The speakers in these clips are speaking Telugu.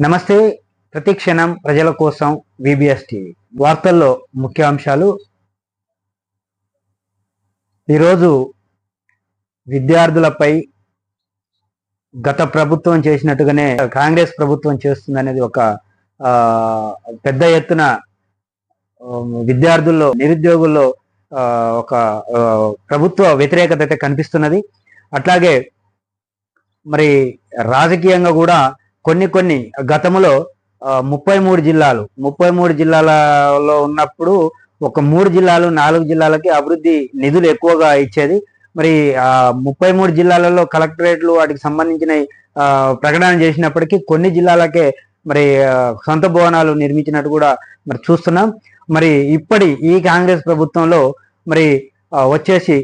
నమస్తే. ప్రతిక్షణం ప్రజల కోసం విబిఎస్ టీవీ వార్తల్లో ముఖ్యాంశాలు. ఈరోజు విద్యార్థులపై గత ప్రభుత్వం చేసినట్టుగానే కాంగ్రెస్ ప్రభుత్వం చేస్తుందనేది ఒక పెద్ద ఎత్తున విద్యార్థుల్లో నిరుద్యోగుల్లో ఒక ప్రభుత్వ వ్యతిరేకత అయితే కనిపిస్తున్నది. అట్లాగే మరి రాజకీయంగా కూడా కొన్ని గతంలో 33 జిల్లాలలో ఉన్నప్పుడు ఒక 3 జిల్లాలు 4 జిల్లాలకి అభివృద్ధి నిధులు ఎక్కువగా ఇచ్చేది. మరి 33 జిల్లాలలో కలెక్టరేట్లు వాటికి సంబంధించిన ప్రకటన చేసినప్పటికీ కొన్ని జిల్లాలకే మరి సొంత భవనాలు నిర్మించినట్టు కూడా మరి చూస్తున్నాం. మరి ఈ కాంగ్రెస్ ప్రభుత్వంలో మరి వచ్చేసి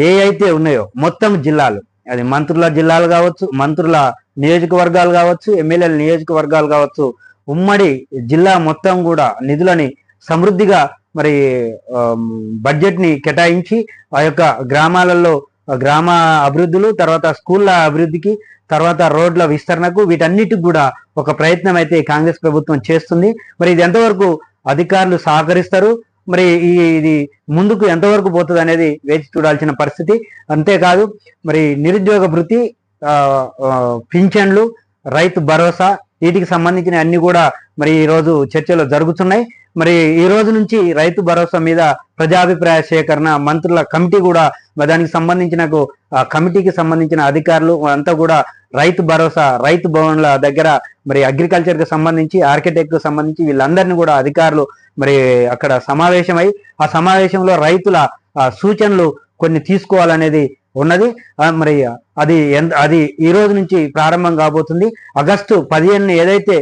ఏ అయితే ఉన్నాయో మొత్తం జిల్లాలు, అది మంత్రుల జిల్లాలు కావచ్చు, మంత్రుల నియోజకవర్గాలు కావచ్చు, ఎమ్మెల్యేల నియోజకవర్గాలు కావచ్చు, ఉమ్మడి జిల్లా మొత్తం కూడా నిధులని సమృద్ధిగా మరి బడ్జెట్ ని కేటాయించి ఆ యొక్క గ్రామాలలో గ్రామ అభివృద్ధులు, తర్వాత స్కూళ్ళ అభివృద్ధికి, తర్వాత రోడ్ల విస్తరణకు, వీటన్నిటికి కూడా ఒక ప్రయత్నం అయితే కాంగ్రెస్ ప్రభుత్వం చేస్తుంది. మరి ఇది ఎంతవరకు అధికారులు సహకరిస్తారు, మరి ఇది ముందుకు ఎంతవరకు పోతుంది అనేది వేచి చూడాల్సిన పరిస్థితి. అంతేకాదు మరి నిరుద్యోగ భృతి, పింఛన్లు, రైతు భరోసా, వీటికి సంబంధించిన అన్ని కూడా మరి ఈ రోజు చర్చలు జరుగుతున్నాయి. మరి ఈ రోజు నుంచి రైతు భరోసా మీద ప్రజాభిప్రాయ సేకరణ మంత్రుల కమిటీ కూడా దానికి సంబంధించిన కమిటీకి సంబంధించిన అధికారులు అంతా కూడా రైతు భరోసా, రైతు భవన్ల దగ్గర మరి అగ్రికల్చర్ కి సంబంధించి, ఆర్కిటెక్ట్ కు సంబంధించి వీళ్ళందరినీ కూడా అధికారులు మరి అక్కడ సమావేశమై ఆ సమావేశంలో రైతుల సూచనలు కొన్ని తీసుకోవాలనేది ఉన్నది. మరి అది ఈ రోజు నుంచి ప్రారంభం కాబోతుంది. ఆగస్టు 15 ఏదైతే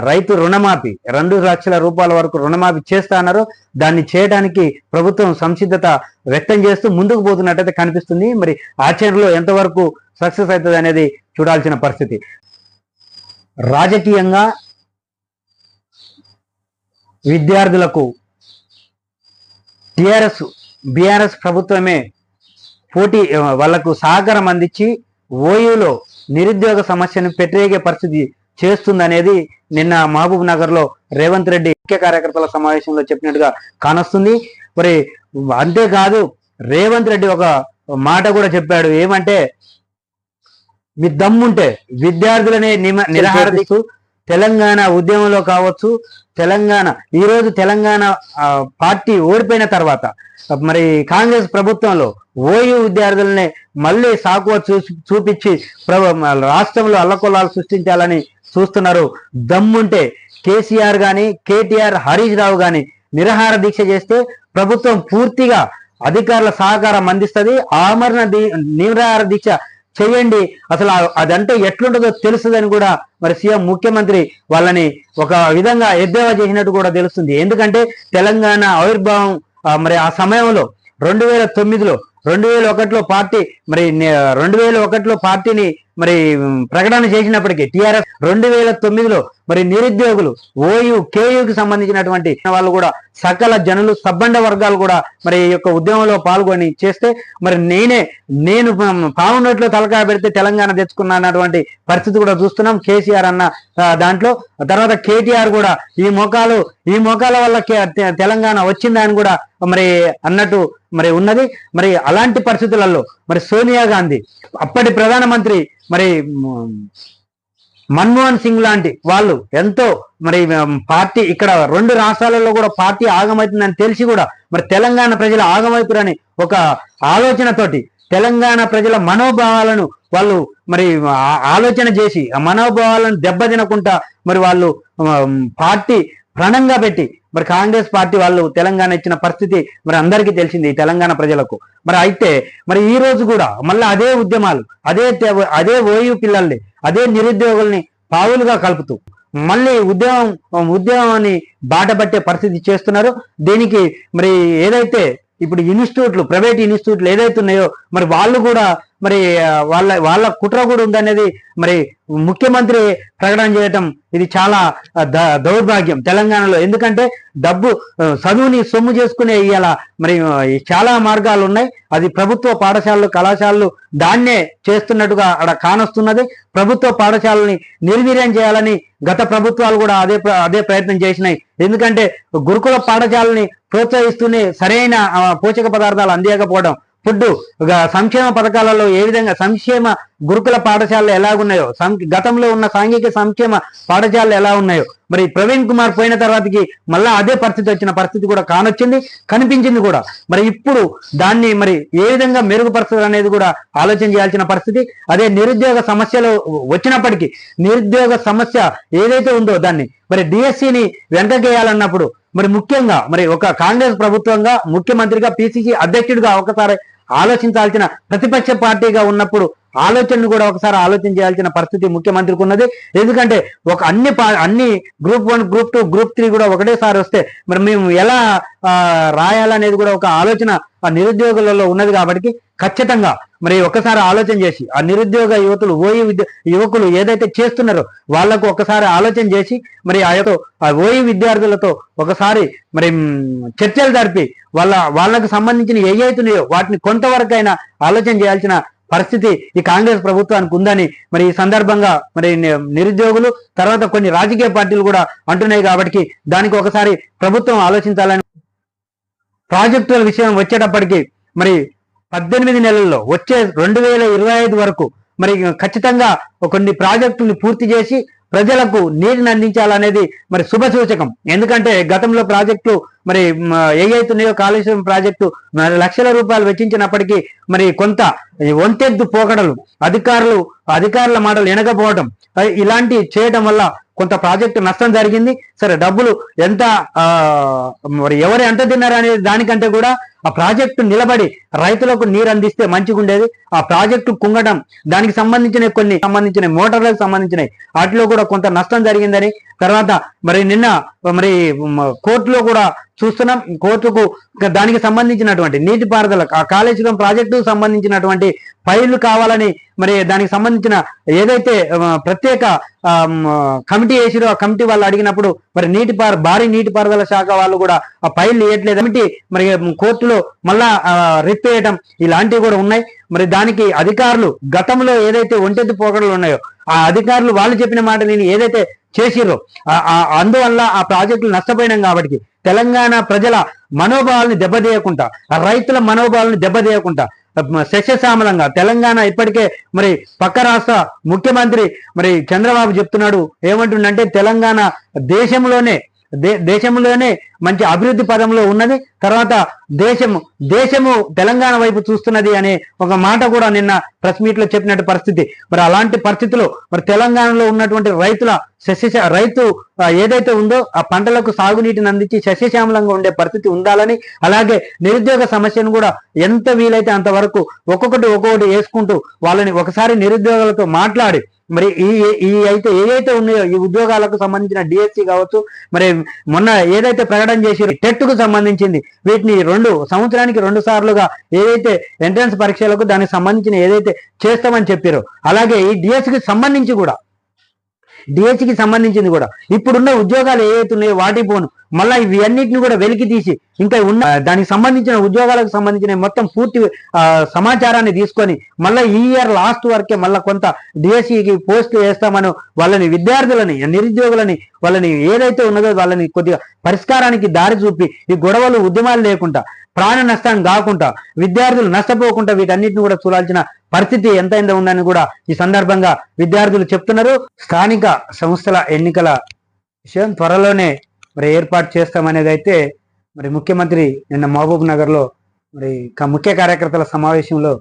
రైతు రుణమాఫీ 2 లక్షల రూపాయల వరకు రుణమాఫీ చేస్తా అన్నారో దాన్ని చేయడానికి ప్రభుత్వం సంసిద్ధత వ్యక్తం చేస్తూ ముందుకు పోతున్నట్టయితే కనిపిస్తుంది. మరి ఆచరణలో ఎంతవరకు సక్సెస్ అవుతుంది అనేది చూడాల్సిన పరిస్థితి. రాజకీయంగా విద్యార్థులకు బీఆర్ఎస్ ప్రభుత్వమే పోటీ వాళ్లకు సహకారం అందించి ఓయూలో నిరుద్యోగ సమస్యను పెట్టేగే పరిస్థితి చేస్తుందనేది నిన్న మహబూబ్ నగర్ లో రేవంత్ రెడ్డి ముఖ్య కార్యకర్తల సమావేశంలో చెప్పినట్టుగా కానొస్తుంది. మరి అంతేకాదు రేవంత్ రెడ్డి ఒక మాట కూడా చెప్పాడు. ఏమంటే, మీ దమ్ముంటే విద్యార్థులనే నిరాహారదీక్ష తెలంగాణ ఉద్యమంలో కావచ్చు, ఈరోజు తెలంగాణ పార్టీ ఓడిపోయిన తర్వాత మరి కాంగ్రెస్ ప్రభుత్వంలో ఓయూ విద్యార్థులనే మళ్ళీ సాకువ చూపించి రాష్ట్రంలో అల్లకొల్లాలు సృష్టించాలని చూస్తున్నారు. దమ్ముంటే కేసీఆర్ గాని, కేటీఆర్, హరీష్ రావు గాని నిరాహార దీక్ష చేస్తే ప్రభుత్వం పూర్తిగా అధికారుల సహకారం అందిస్తుంది. ఆమరణ నిరాహార దీక్ష చేయండి, అసలు అదంటే ఎట్లుంటుందో తెలుస్తుందని కూడా మరి సీఎం ముఖ్యమంత్రి వాళ్ళని ఒక విధంగా ఎద్దేవా చేసినట్టు కూడా తెలుస్తుంది. ఎందుకంటే తెలంగాణ ఆవిర్భావం మరి ఆ సమయంలో 2001లో పార్టీ మరి 2001లో పార్టీని మరి ప్రకటన చేసినప్పటికీ టీఆర్ఎస్ 2009లో మరి నిరుద్యోగులు ఓయూ కేయూకి సంబంధించినటువంటి వాళ్ళు కూడా సకల జనులు సబ్బండ వర్గాలు కూడా మరి ఈ యొక్క ఉద్యమంలో పాల్గొని చేస్తే మరి నేను పావునోట్లో తలకాయ పెడితే తెలంగాణ తెచ్చుకున్నా అన్నటువంటి పరిస్థితి కూడా చూస్తున్నాం. కేసీఆర్ అన్న దాంట్లో తర్వాత కేటీఆర్ కూడా ఈ మోకాల వల్ల తెలంగాణ వచ్చిందని కూడా మరి అన్నట్టు మరి ఉన్నది. మరి అలాంటి పరిస్థితులలో మరి సోనియా గాంధీ, అప్పటి ప్రధానమంత్రి మరి మన్మోహన్ సింగ్ లాంటి వాళ్ళు ఎంతో మరి పార్టీ ఇక్కడ 2 రాష్ట్రాలలో కూడా పార్టీ ఆగమవుతుందని తెలిసి కూడా మరి తెలంగాణ ప్రజలు ఆగమవుతారని ఒక ఆలోచనతోటి తెలంగాణ ప్రజల మనోభావాలను వాళ్ళు మరి ఆలోచన చేసి ఆ మనోభావాలను దెబ్బతినకుండా మరి వాళ్ళు పార్టీ ప్రణంగా పెట్టి మరి కాంగ్రెస్ పార్టీ వాళ్ళు తెలంగాణ ఇచ్చిన పరిస్థితి మరి అందరికీ తెలిసింది తెలంగాణ ప్రజలకు. మరి అయితే మరి ఈ రోజు కూడా మళ్ళీ అదే ఉద్యమాలు, అదే ఓయూ పిల్లల్ని, అదే నిరుద్యోగుల్ని పావులుగా కలుపుతూ మళ్ళీ ఉద్యమాన్ని బాట పట్టే పరిస్థితి చేస్తున్నారు. దీనికి మరి ఏదైతే ఇప్పుడు ప్రైవేట్ ఇన్స్టిట్యూట్లు ఏదైతే ఉన్నాయో మరి వాళ్ళు కూడా మరి వాళ్ళ కుట్ర కూడా ఉందనేది మరి ముఖ్యమంత్రి ప్రకటన చేయటం ఇది చాలా దౌర్భాగ్యం తెలంగాణలో. ఎందుకంటే డబ్బు చదువుని సొమ్ము చేసుకునే ఇవాళ మరి చాలా మార్గాలు ఉన్నాయి. అది ప్రభుత్వ పాఠశాలలు కళాశాలలు దాన్నే చేస్తున్నట్టుగా అక్కడ కానొస్తున్నది. ప్రభుత్వ పాఠశాలని నిర్వీర్యం చేయాలని గత ప్రభుత్వాలు కూడా అదే ప్రయత్నం చేసినాయి. ఎందుకంటే గురుకుల పాఠశాలని ప్రోత్సహిస్తూనే సరైన పోషక పదార్థాలు అందియకపోవడం, ఫుడ్ సంక్షేమ పథకాలలో ఏ విధంగా సంక్షేమ గురుకుల పాఠశాలలు ఎలాగున్నాయో, గతంలో ఉన్న సాంఘిక సంక్షేమ పాఠశాలలు ఎలా ఉన్నాయో, మరి ప్రవీణ్ కుమార్ పోయిన తర్వాతకి మళ్ళా అదే పరిస్థితి వచ్చిన పరిస్థితి కూడా కానొచ్చింది, కనిపించింది కూడా. మరి ఇప్పుడు దాన్ని మరి ఏ విధంగా మెరుగుపరచాలి అనేది కూడా ఆలోచన చేయాల్సిన పరిస్థితి. అదే నిరుద్యోగ సమస్యలు వచ్చినప్పటికీ నిరుద్యోగ సమస్య ఏదైతే ఉందో దాన్ని మరి డిఎస్సిని వెనకకేయాలన్నప్పుడు మరి ముఖ్యంగా మరి ఒక కాంగ్రెస్ ప్రభుత్వంగా ముఖ్యమంత్రిగా పిసిసి అధ్యక్షుడిగా ఒకసారి ఆలోచించాల్సిన, ప్రతిపక్ష పార్టీగా ఉన్నప్పుడు ఆలోచనను కూడా ఒకసారి ఆలోచన చేయాల్సిన పరిస్థితి ముఖ్యమంత్రికి ఉన్నది. ఎందుకంటే ఒక అన్ని గ్రూప్ 1 గ్రూప్ 2 గ్రూప్ 3 కూడా ఒకటేసారి వస్తే మరి మేము ఎలా రాయాలనేది కూడా ఒక ఆలోచన ఆ నిరుద్యోగులలో ఉన్నది. కాబట్టి ఖచ్చితంగా మరి ఒక్కసారి ఆలోచన చేసి ఆ నిరుద్యోగ యువకులు ఏదైతే చేస్తున్నారో వాళ్లకు ఒకసారి ఆలోచన చేసి మరి ఆ ఓయి విద్యార్థులతో ఒకసారి మరి చర్చలు జరిపి వాళ్ళకు సంబంధించిన ఏవైతున్నాయో వాటిని కొంతవరకైనా ఆలోచన చేయాల్సిన పరిస్థితి ఈ కాంగ్రెస్ ప్రభుత్వానికి ఉందని మరి ఈ సందర్భంగా మరి నిరుద్యోగులు తర్వాత కొన్ని రాజకీయ పార్టీలు కూడా అంటున్నాయి. కాబట్టి దానికి ఒకసారి ప్రభుత్వం ఆలోచించాలని. ప్రాజెక్టుల విషయం వచ్చేటప్పటికి మరి 18 నెలల్లో వచ్చే 2025 వరకు మరి ఖచ్చితంగా కొన్ని ప్రాజెక్టుల్ని పూర్తి చేసి ప్రజలకు నీటిని అందించాలనేది మరి శుభ సూచకం. ఎందుకంటే గతంలో ప్రాజెక్టులు మరి ఏవైతున్నాయో కాళేశ్వరం ప్రాజెక్టు లక్షల రూపాయలు వెచ్చించినప్పటికీ మరి కొంత ఒంటెద్దు పోకడలు, అధికారుల మాటలు వినకపోవడం ఇలాంటి చేయడం వల్ల కొంత ప్రాజెక్టు నష్టం జరిగింది. సరే డబ్బులు ఎంత మరి ఎవరు ఎంత తిన్నారు అనేది దానికంటే కూడా ఆ ప్రాజెక్టు నిలబడి రైతులకు నీరు అందిస్తే మంచిగా ఉండేది. ఆ ప్రాజెక్టు కుంగడం, దానికి సంబంధించిన మోటార్లకు సంబంధించినవి వాటిలో కూడా కొంత నష్టం జరిగిందని తర్వాత మరి నిన్న మరి కోర్టులో కూడా చూస్తున్నాం. కోర్టుకు దానికి సంబంధించినటువంటి నీటిపారుదల కాళేశ్వరం ప్రాజెక్టుకు సంబంధించినటువంటి ఫైళ్లు కావాలని మరి దానికి సంబంధించిన ఏదైతే ప్రత్యేక కమిటీ వేసిరో ఆ కమిటీ వాళ్ళు అడిగినప్పుడు మరి భారీ నీటిపారుదల శాఖ వాళ్ళు కూడా ఆ ఫైళ్లు ఇవ్వట్లేదు. కమిటీ మరి కోర్టులో మళ్ళా రిట్ వేయటం ఇలాంటివి కూడా ఉన్నాయి. మరి దానికి అధికారులు గతంలో ఏదైతే ఒంటెద్దు పోకడలు ఉన్నాయో ఆ అధికారులు వాళ్ళు చెప్పిన మాట నేను ఏదైతే చేసిర్రో అందువల్ల ఆ ప్రాజెక్టులు నష్టపోయినాం. కాబట్టి తెలంగాణ ప్రజల మనోభావాలను దెబ్బతీయకుండా, రైతుల మనోభావాలను దెబ్బతీయకుండా సస్యశ్యామలంగా తెలంగాణ ఇప్పటికే మరి పక్క రాష్ట్ర ముఖ్యమంత్రి మరి చంద్రబాబు చెప్తున్నాడు. ఏమంటుండంటే తెలంగాణ దేశంలోనే మంచి అభివృద్ధి పదంలో ఉన్నది, తర్వాత దేశము తెలంగాణ వైపు చూస్తున్నది అనే ఒక మాట కూడా నిన్న ప్రెస్ మీట్ లో చెప్పినట్టు పరిస్థితి. మరి అలాంటి పరిస్థితుల్లో మరి తెలంగాణలో ఉన్నటువంటి రైతు ఏదైతే ఉందో ఆ పంటలకు సాగునీటిని అందించి సస్యశ్యామలంగా ఉండే పరిస్థితి ఉండాలని, అలాగే నిరుద్యోగ సమస్యను కూడా ఎంత వీలైతే అంతవరకు ఒక్కొక్కటి వేసుకుంటూ వాళ్ళని ఒకసారి నిరుద్యోగులతో మాట్లాడి మరి ఏదైతే ఉన్నాయో ఈ ఉద్యోగాలకు సంబంధించిన డిఎస్సి కావచ్చు, మరి మొన్న ఏదైతే ప్రకటన చేసి టెట్కు సంబంధించింది వీటిని సంవత్సరానికి 2 సార్లుగా ఏదైతే ఎంట్రన్స్ పరీక్షలకు దానికి సంబంధించిన ఏదైతే చేస్తామని చెప్పారో అలాగే ఈ డిఎస్సికి సంబంధించింది కూడా ఇప్పుడున్న ఉద్యోగాలు ఏవైతే ఉన్నాయో వాటి పోను మళ్ళీ ఇవి అన్నిటిని కూడా వెలికి తీసి ఇంకా ఉన్న దానికి సంబంధించిన ఉద్యోగాలకు సంబంధించిన మొత్తం పూర్తి సమాచారాన్ని తీసుకొని మళ్ళీ ఈ ఇయర్ లాస్ట్ వరకే మళ్ళీ కొంత డిఎస్సికి పోస్ట్ వేస్తామని వాళ్ళని విద్యార్థులని నిరుద్యోగులని వాళ్ళని ఏదైతే ఉన్నదో వాళ్ళని కొద్దిగా పరిష్కారానికి దారి చూపి ఈ గొడవలు ఉద్యమాలు లేకుండా ప్రాణ నష్టం కాకుండా విద్యార్థులు నష్టపోకుండా వీటన్నిటిని కూడా చూడాల్సిన పరిస్థితి ఎంతైందో ఉందని కూడా ఈ సందర్భంగా విద్యార్థులు చెప్తున్నారు. స్థానిక సంస్థల ఎన్నికల విషయం త్వరలోనే మరి ఏర్పాటు చేస్తామనేది అయితే మరి ముఖ్యమంత్రి నిన్న మహబూబ్ నగర్ లో మరి ముఖ్య కార్యకర్తల సమావేశంలో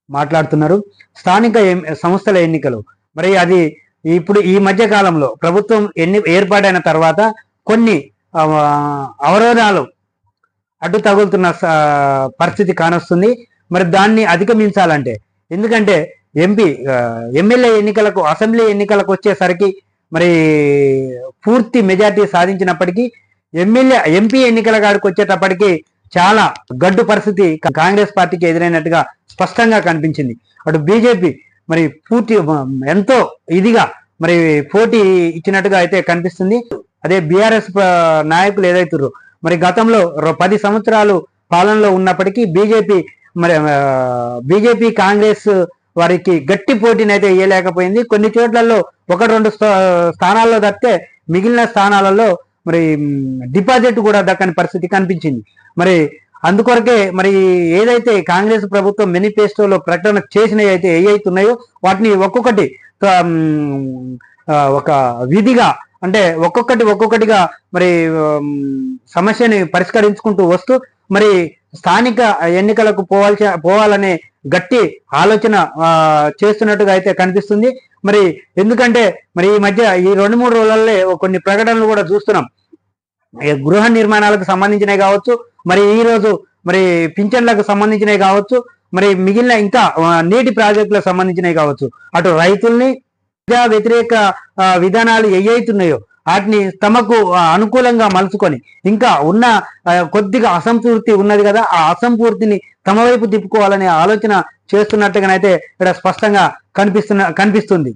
మాట్లాడుతున్నారు. స్థానిక సంస్థల ఎన్నికలు మరి అది ఇప్పుడు ఈ మధ్య కాలంలో ప్రభుత్వం ఏర్పాటైన తర్వాత కొన్ని అవరోధాలు అడ్డు తగులుతున్న పరిస్థితి కానొస్తుంది. మరి దాన్ని అధిగమించాలంటే ఎందుకంటే ఎమ్మెల్యే ఎన్నికలకు అసెంబ్లీ ఎన్నికలకు వచ్చేసరికి మరి పూర్తి మెజార్టీ సాధించినప్పటికీ ఎంపీ ఎన్నికల కాడికి వచ్చేటప్పటికి చాలా గడ్డు పరిస్థితి కాంగ్రెస్ పార్టీకి ఎదురైనట్టుగా స్పష్టంగా కనిపించింది. అటు బీజేపీ మరి పూర్తి ఎంతో ఇదిగా మరి పోటీ ఇచ్చినట్టుగా అయితే కనిపిస్తుంది. అదే బీఆర్ఎస్ నాయకులు ఏదైతుర్రో మరి గతంలో 10 సంవత్సరాలు పాలనలో ఉన్నప్పటికీ బీజేపీ కాంగ్రెస్ వారికి గట్టి పోటీని అయితే ఇవ్వలేకపోయింది. కొన్ని చోట్లలో 1-2 స్థానాల్లో తప్పితే మిగిలిన స్థానాలలో మరి డిపాజిట్ కూడా దక్కని పరిస్థితి కనిపించింది. మరి అందుకొరకే మరి ఏదైతే కాంగ్రెస్ ప్రభుత్వం మేనిఫెస్టోలో ప్రకటన చేసినవి అయితే ఏవైతున్నాయో వాటిని ఒక్కొక్కటి ఒక విధిగా అంటే ఒక్కొక్కటిగా మరి సమస్యని పరిష్కరించుకుంటూ వస్తూ మరి స్థానిక ఎన్నికలకు పోవాలనే గట్టి ఆలోచన చేస్తున్నట్టుగా అయితే కనిపిస్తుంది. మరి ఎందుకంటే మరి ఈ మధ్య ఈ 2-3 రోజులలో కొన్ని ప్రకటనలు కూడా చూస్తున్నాం. గృహ నిర్మాణాలకు సంబంధించినవి కావచ్చు, మరి ఈ రోజు మరి పింఛన్లకు సంబంధించినవి కావచ్చు, మరి మిగిలిన ఇంకా నీటి ప్రాజెక్టులకు సంబంధించినవి కావచ్చు, అటు రైతుల్ని ప్రజా వ్యతిరేక విధానాలు ఏవైతున్నాయో వాటిని తమకు అనుకూలంగా మలుచుకొని ఇంకా ఉన్న కొద్దిగా అసంపూర్తి ఉన్నది కదా, ఆ అసంపూర్తిని తమ వైపు తిప్పుకోవాలనే ఆలోచన చేస్తున్నట్టుగానైతే ఇక్కడ స్పష్టంగా కనిపిస్తుంది.